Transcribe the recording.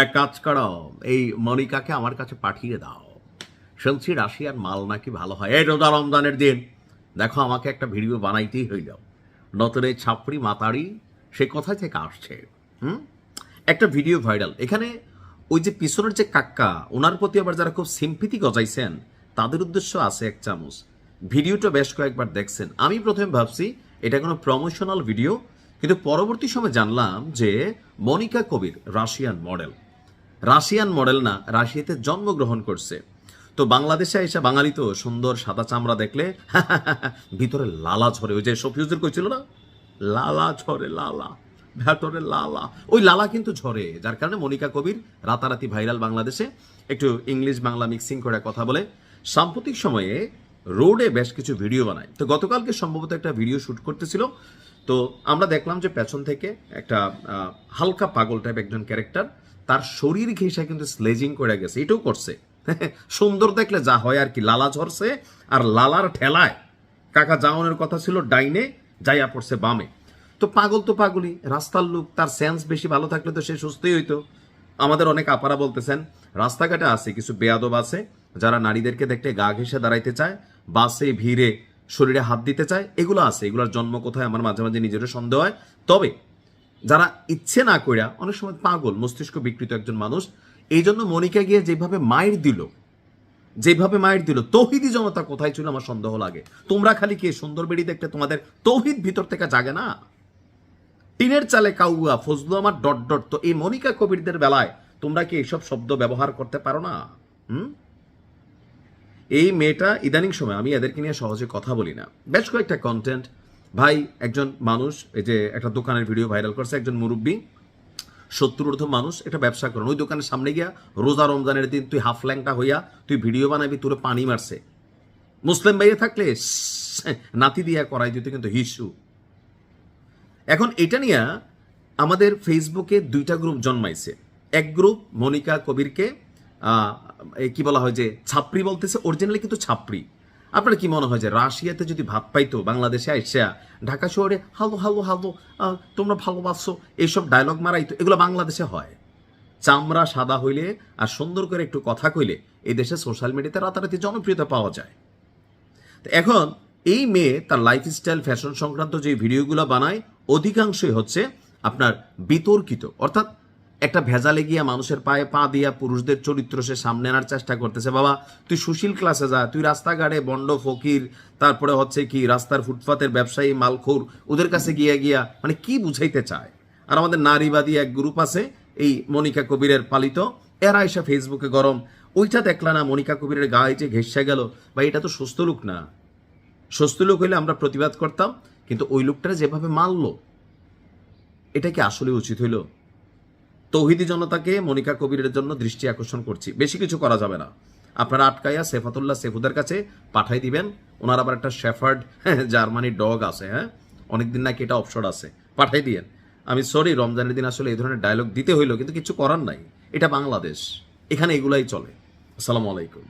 এক কাজ করো, এই মনিকাকে আমার কাছে পাঠিয়ে দাও। শুনছি রাশিয়ার মাল নাকি ভালো হয়। এই রোজা রমজানের দিন দেখো, আমাকে একটা ভিডিও বানাইতেই হইল। নতুন এই ছাপড়ি মাতারি সে কোথায় থেকে আসছে? হুম, একটা ভিডিও ভাইরাল। এখানে ওই যে পিছনের যে কাক্কা, ওনার প্রতি আবার যারা খুব সিম্পিতি গজাইছেন, তাদের উদ্দেশ্য আছে এক চামচ। ভিডিওটা বেশ কয়েকবার দেখছেন। আমি প্রথমে ভাবছি এটা কোনো প্রমোশনাল ভিডিও, কিন্তু পরবর্তী সময় জানলাম যে মনিকা কবির রাশিয়ান মডেল না, রাশিয়াতে জন্মগ্রহণ করছে। তো বাংলাদেশে এসে বাঙালি তো সুন্দর সাদা চামড়া দেখলে ভিতরে লালা ঝরে। ওই যে শফিউজের কইছিল না, লালা ঝরে, লালা ভেতরে লালা, ওই লালা কিন্তু ঝরে। যার কারণে মনিকা কবির রাতারাতি ভাইরাল বাংলাদেশে। একটু ইংলিশ বাংলা মিক্সিং করে কথা বলে। সাম্প্রতিক সময়ে রোডে বেশ কিছু ভিডিও বানায়। তো গতকালকে সম্ভবত একটা ভিডিও শ্যুট করতেছিল। তো আমরা দেখলাম যে পেছন থেকে একটা হালকা পাগল টাইপ একজন ক্যারেক্টার, তার শরীর ঘেঁষা কিন্তু স্লেজিং করে গেছে। এটাও করছে। সুন্দর দেখলে যা হয় আর কি, লালা ঝরছে। আর লালার ঠেলায় কাকা জাওনের কথা ছিল ডাইনে, যাইয়া পড়ছে বামে। তো পাগল তো পাগলই, রাস্তার লোক, তার সেন্স বেশি ভালো থাকলে তো সে সুস্থই হইতো। আমাদের অনেক আপারা বলতেছেন রাস্তাঘাটে আছে কিছু বেয়াদব আছে যারা নারীদেরকে দেখতে গা ঘেঁষে দাঁড়াইতে চায়, বাসে ভিড়ে শরীরে হাত দিতে চায়। এগুলো আছে, এগুলোর জন্ম কোথায় আমার মাঝে মাঝে নিজেরও সন্দেহ হয়। তবে যারা ইচ্ছে না কইরা, অনেক সময় পাগল মস্তিষ্ক বিকৃত একজন মানুষ, এই জন্য মনিকা গিয়ে যেভাবে মায়ের দিল, তৌহিদি জনতা কোথায় ছিল আমার সন্দেহ লাগে। তোমরা খালি কে সুন্দর বেড়ি দেখতে তোমাদের তৌহিদ ভিতর থেকে জাগে না? টিনের চালে কাউয়া ফজলু আমার ডট ডট। তো এই মনিকা কবিরদের বেলায় তোমরা কি এইসব শব্দ ব্যবহার করতে পারো না? এই মেয়েটা ইদানিং সময়, আমি এদেরকে নিয়ে সহজে কথা বলি না, বেশ কয়েকটা কন্টেন্ট ভাই, একজন মানুষ এই যে একটা দোকানের ভিডিও ভাইরাল করছে, একজন মুরব্বী 70 মানুষ একটা ব্যবসা করেন, ওই দোকানের সামনে গিয়া রোজা রমজানের দিন তুই হাফ ল্যাংটা হইয়া তুই ভিডিও বানাবি, তোর পানি মারছে। মুসলিম ভাইয়ে থাকলে নাতি দিয়া করাই দিত কিন্তু হিসু। এখন এটা নিয়ে আমাদের ফেসবুকে দুইটা গ্রুপ জন্মাইছে। এক গ্রুপ মনিকা কবিরকে কি বলা হয় যে ছাপড়ি বলতেছে, অরিজিনালি কিন্তু ছাপড়ি। আপনার কি মনে হয় যে রাশিয়াতে যদি ভাত পাইতো, বাংলাদেশে আইসা ঢাকা শহরে হালো হালো হালো তোমরা ভালোবাসো এইসব ডায়লগ মারাইতো? এগুলো বাংলাদেশে হয়। চামড়া সাদা হইলে আর সুন্দর করে একটু কথা কইলে এই দেশে সোশ্যাল মিডিয়াতে রাতারাতি জনপ্রিয়তা পাওয়া যায়। তো এখন এই মেয়ে তার লাইফস্টাইল ফ্যাশন সংক্রান্ত যে ভিডিওগুলো বানায়, অধিকাংশই হচ্ছে আপনার বিতর্কিত। অর্থাৎ একটা ভেজালে গিয়া মানুষের পায়ে পা দিয়া পুরুষদের চরিত্র সে সামনে আনার চেষ্টা করতেছে। বাবা তুই সুশীল ক্লাসে যা, তুই রাস্তাঘাটে বন্ড ফকির, তারপরে হচ্ছে কি রাস্তার ফুটপাতের ব্যবসায়ী মালখোর, ওদের কাছে গিয়া মানে কি বুঝাইতে চায়? আর আমাদের নারীবাদী এক গ্রুপ আছে এই মনিকা কবিরের পালিত, এরা এসে ফেসবুকে গরম। ওইটা দেখলা না মনিকা কবিরের গায়ে যে ঘেঁষা গেল, বা এটা তো সুস্থ লোক না। সুস্থ লোক হইলে আমরা প্রতিবাদ করতাম, কিন্তু ওই লোকটা যেভাবে মারলো, এটা কি আসলে উচিত হইল? তৌহিদি জনতাকে মনিকা কবিরের জন্য দৃষ্টি আকর্ষণ করছি, বেশি কিছু করা যাবে না। আপনারা আটকাইয়া সেফাতুল্লাহ সেফুদের কাছে পাঠাই দিবেন। ওনার আবার একটা শেফার্ড জার্মানি ডগ আছে, অনেকদিন নাকি এটা অপশন আছে, পাঠাই দিয়েন। আমি সরি, রমজানের দিন আসলে এই ধরনের ডায়লগ দিতে হইলো, কিন্তু কিছু করার নাই, এটা বাংলাদেশ, এখানে এগুলাই চলে। আসসালামু আলাইকুম।